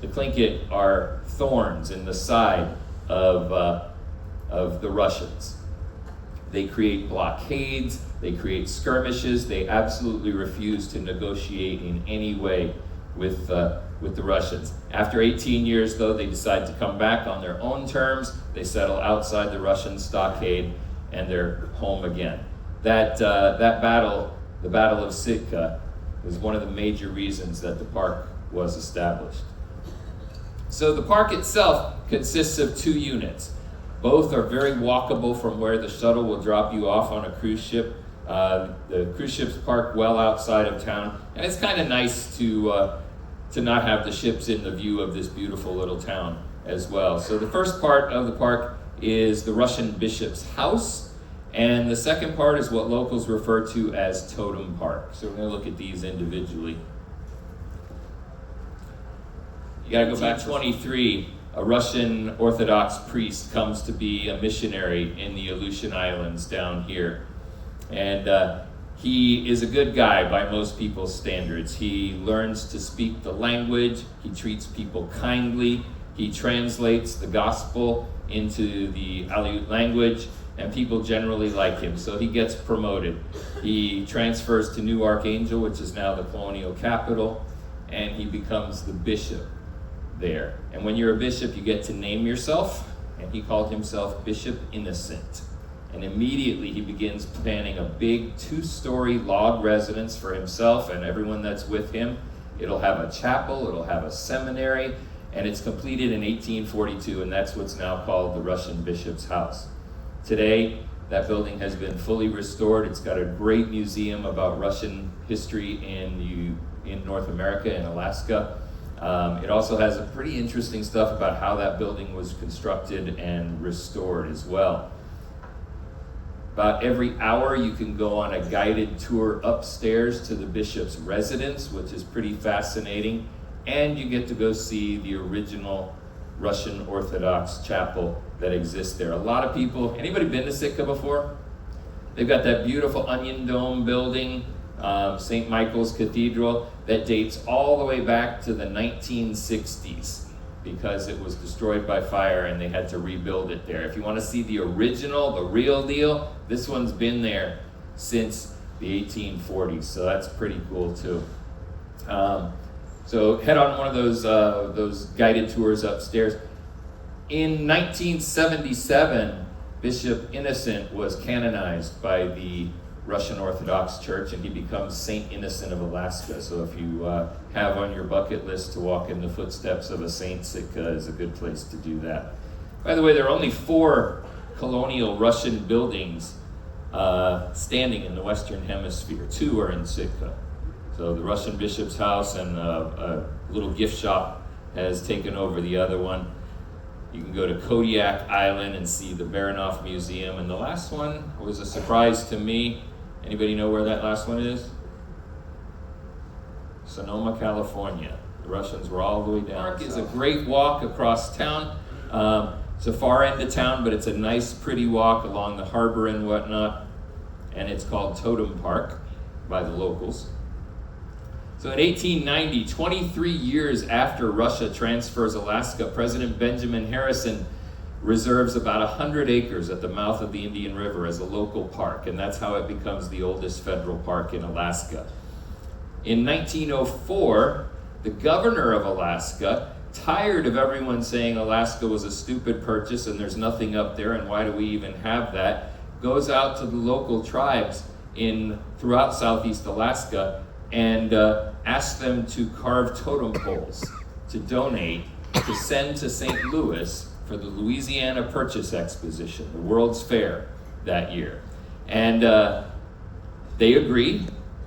the Tlingit are thorns in the side of the Russians. They create blockades, they create skirmishes, they absolutely refuse to negotiate in any way with the Russians. After 18 years, though, they decide to come back on their own terms. They settle outside the Russian stockade, and they're home again. That battle, the Battle of Sitka, was one of the major reasons that the park was established. So the park itself consists of 2 units. Both are very walkable from where the shuttle will drop you off on a cruise ship. The cruise ships park well outside of town, and it's kind of nice to not have the ships in the view of this beautiful little town as well. So the first part of the park is the Russian Bishop's House, and the second part is what locals refer to as Totem Park. So we're going to look at these individually. You got to go back 23. A Russian Orthodox priest comes to be a missionary in the Aleutian Islands down here. And he is a good guy by most people's standards. He learns to speak the language, he treats people kindly, he translates the gospel into the Aleut language, and people generally like him, so he gets promoted. He transfers to New Archangel, which is now the colonial capital, and he becomes the bishop there. And when you're a bishop, you get to name yourself, and he called himself Bishop Innocent. And immediately he begins planning a big 2-story log residence for himself and everyone that's with him. It'll have a chapel, it'll have a seminary, and it's completed in 1842, and that's what's now called the Russian Bishop's House. Today, that building has been fully restored. It's got a great museum about Russian history in North America and Alaska. It also has a pretty interesting stuff about how that building was constructed and restored as well. About every hour you can go on a guided tour upstairs to the bishop's residence, which is pretty fascinating, and you get to go see the original Russian Orthodox chapel that exists there. A lot of people, anybody been to Sitka before? They've got that beautiful onion dome building, St. Michael's Cathedral, that dates all the way back to the 1960s because it was destroyed by fire and they had to rebuild it there. If you want to see the original, the real deal, this one's been there since the 1840s, so that's pretty cool too. So head on one of those guided tours upstairs. In 1977, Bishop Innocent was canonized by the Russian Orthodox Church, and he becomes Saint Innocent of Alaska. So if you have on your bucket list to walk in the footsteps of a saint, Sitka is a good place to do that. By the way, there are only 4 colonial Russian buildings standing in the Western Hemisphere. 2 are in Sitka. So the Russian Bishop's House and a little gift shop has taken over the other one. You can go to Kodiak Island and see the Baranov Museum. And the last one was a surprise to me. Anybody know where that last one is? Sonoma, California. The Russians were all the way down. Park is a great walk across town. It's a far end of town, but it's a nice, pretty walk along the harbor and whatnot. And it's called Totem Park by the locals. So in 1890, 23 years after Russia transfers Alaska, President Benjamin Harrison reserves about 100 acres at the mouth of the Indian River as a local park, and that's how it becomes the oldest federal park in Alaska. In 1904, the governor of Alaska, tired of everyone saying Alaska was a stupid purchase and there's nothing up there and why do we even have that, goes out to the local tribes throughout Southeast Alaska and asks them to carve totem poles to donate to send to St. Louis for the Louisiana Purchase Exposition, the World's Fair that year. And they agree,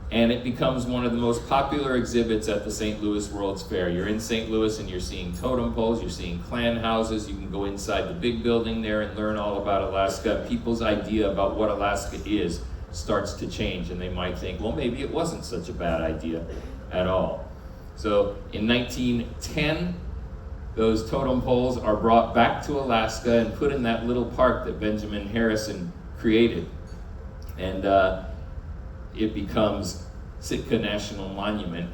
and it becomes one of the most popular exhibits at the St. Louis World's Fair. You're in St. Louis and you're seeing totem poles, you're seeing clan houses, you can go inside the big building there and learn all about Alaska. People's idea about what Alaska is starts to change, and they might think, well, maybe it wasn't such a bad idea at all. So in 1910, those totem poles are brought back to Alaska and put in that little park that Benjamin Harrison created. And it becomes Sitka National Monument.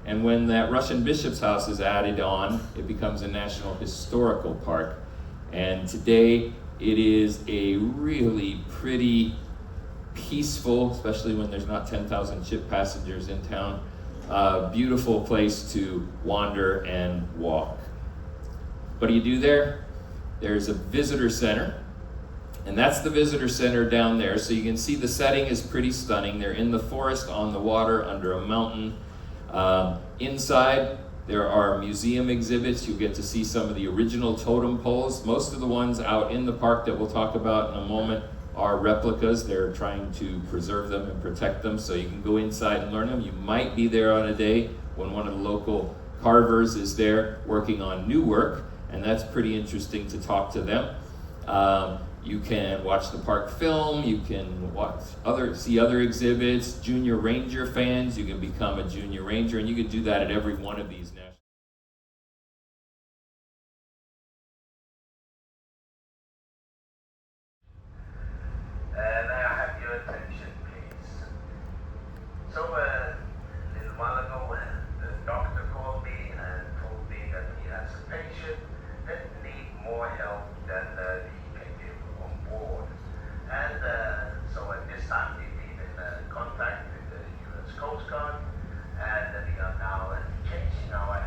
And when that Russian bishop's house is added on, it becomes a National Historical Park. And today it is a really pretty peaceful, especially when there's not 10,000 ship passengers in town, beautiful place to wander and walk. What do you do there? There's a visitor center, and that's the visitor center down there. So you can see the setting is pretty stunning. They're in the forest, on the water, under a mountain. Inside, there are museum exhibits. You'll get to see some of the original totem poles. Most of the ones out in the park that we'll talk about in a moment are replicas. They're trying to preserve them and protect them, so you can go inside and learn them. You might be there on a day when one of the local carvers is there working on new work, and that's pretty interesting to talk to them. You can watch the park film, you can see other exhibits. Junior Ranger fans, you can become a Junior Ranger, and you can do that at every one of these national. And I have your attention, please. So, a little while ago, the doctor called me and told me that he has a patient that needs more help than he can give on board. And so at this time, we've been in contact with the U.S. Coast Guard, and we are now changing our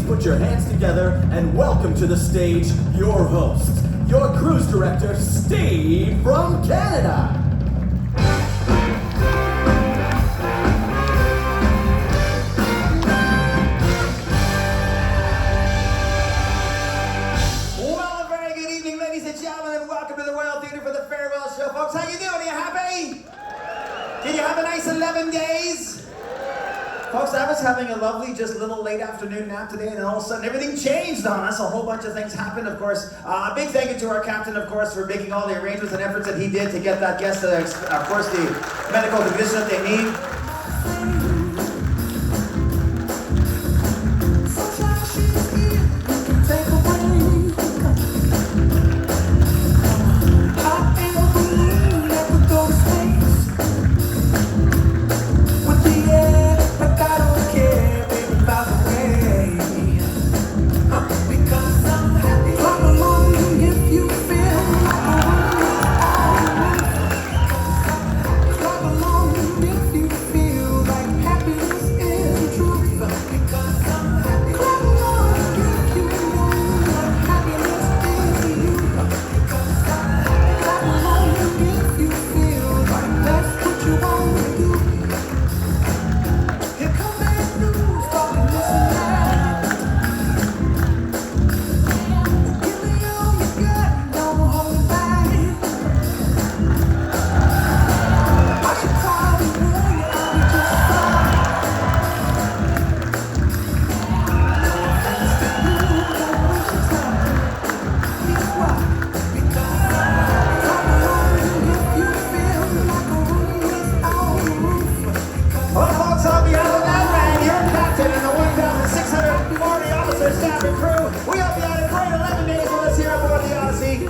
Put your hands together and welcome to the stage your host, your cruise director, Steve from Canada. Well, a very good evening, ladies and gentlemen, and welcome to the Royal Theatre for the Farewell Show. Folks, how you doing? Are you happy? Did you have a nice 11 days? Folks, I was having a lovely, just little late afternoon nap today, and then all of a sudden everything changed on us. A whole bunch of things happened, of course. A big thank you to our captain, of course, for making all the arrangements and efforts that he did to get that guest, of course, the medical condition that they need.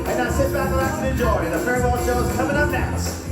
And now sit back, relax, and enjoy. The farewell show is coming up next.